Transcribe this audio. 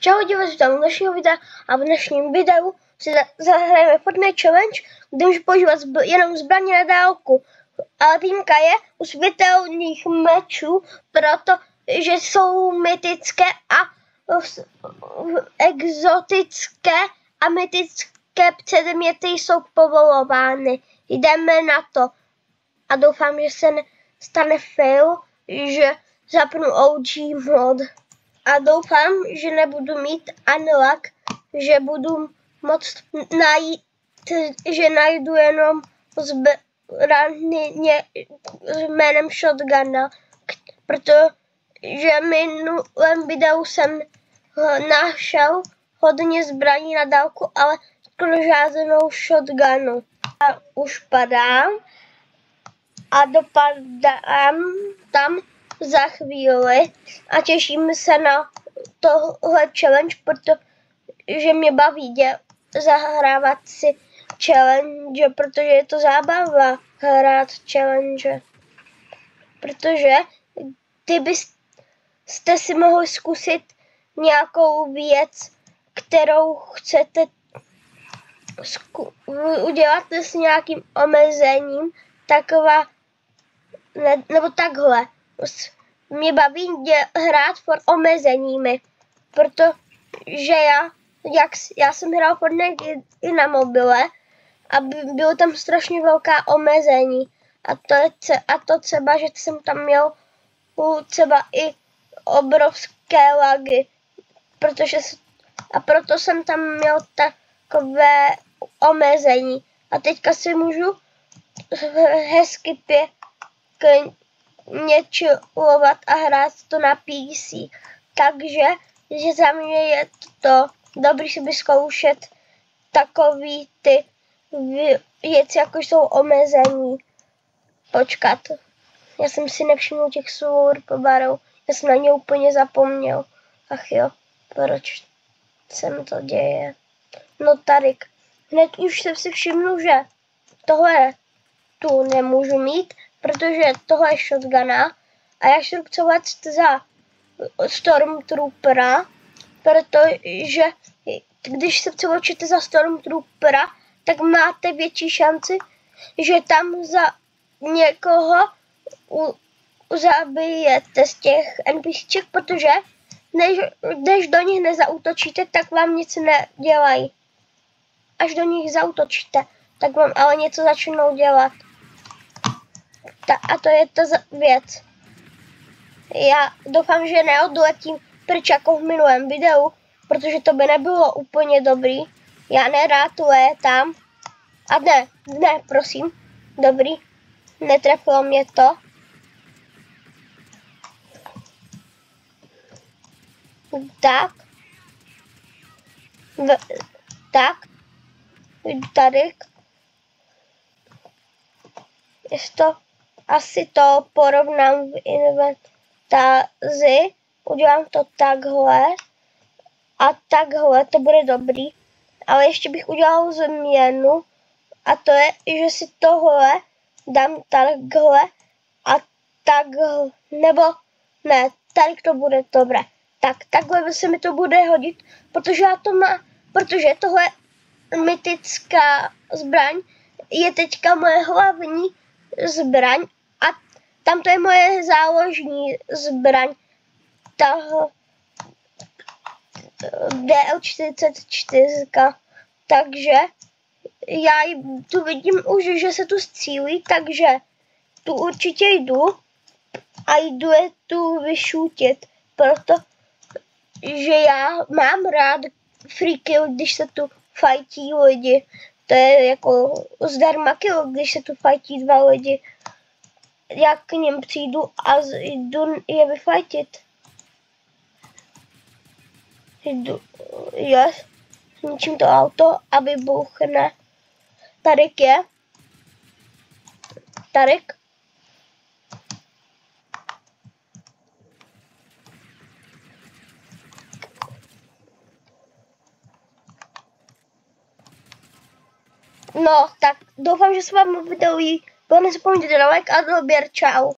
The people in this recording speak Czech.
Čau diváci, vítám u dnešního videa a v dnešním videu si zahrajeme Fortnite Challenge, kde můžu používat jenom zbraně na dálku. Ale výjimka je u světelných mečů, protože jsou mytické a exotické a mytické předměty jsou povolovány. Jdeme na to a doufám, že se stane fail, že zapnu OG mod. A doufám, že nebudu mít unlock, že budu moct najít, že najdu jenom zbraně s jménem Shotguna, protože minulém videu jsem našel hodně zbraní na dálku, ale skoro žádnou Shotgunu. A už padám a dopadám tam za chvíli a těším se na tohle challenge, protože mě baví zahrávat si challenge, protože je to zábava hrát challenge. Protože kdybyste si mohli zkusit nějakou věc, kterou chcete udělat s nějakým omezením, nebo takhle. Mě baví hrát for omezeními, protože já jsem hrál Fortnite i na mobile a bylo tam strašně velká omezení. A to třeba, že jsem tam měl třeba i obrovské lagy, proto jsem tam měl takové omezení. A teďka si můžu hezky chillovat a hrát to na PC. Takže že za mě je to dobrý si vyzkoušet takový ty věci, jako jsou omezení. Počkat, já jsem si nevšiml těch slurp-barů, já jsem na ně úplně zapomněl. Ach jo, proč se mi to děje? No Tarik, hned už jsem si všiml, že tohle tu nemůžu mít, protože tohle je Shotguna a já chci rukcovat za Stormtroopera, protože když se přeločíte za Stormtroopera, tak máte větší šanci, že tam za někoho zabijete z těch NPCček, protože když do nich nezaútočíte, tak vám nic nedělají. Až do nich zaútočíte, tak vám ale něco začnou dělat. A to je ta věc. Já doufám, že neodletím pryč jako v minulém videu, protože to by nebylo úplně dobrý. Já nerád létám. A ne, prosím. Dobrý. Netrefilo mě to. Tak. Tady. Asi to porovnám v inventáři. Udělám to takhle. A takhle, to bude dobrý. Ale ještě bych udělal změnu. A to je, že si tohle dám takhle a takhle. Nebo ne, tady to bude dobré. Takhle se mi to bude hodit, protože tohle mytická zbraň je teďka moje hlavní zbraň a tamto je moje záložní zbraň. DL44. Takže já tu vidím už, že se tu střílí, takže tu určitě jdu a jdu je tu vyšutit, protože já mám rád free kill, když se tu fightí lidi. To je jako zdarma kill, když se tu fightí dva lidi. Já k nim přijdu a jdu je vyfajtit. Zničím to auto a vybuchne. Tarik je. Tarik. No, tak doufám, že se vám video líbilo. Nezapomeňte na like a odběr. Čau.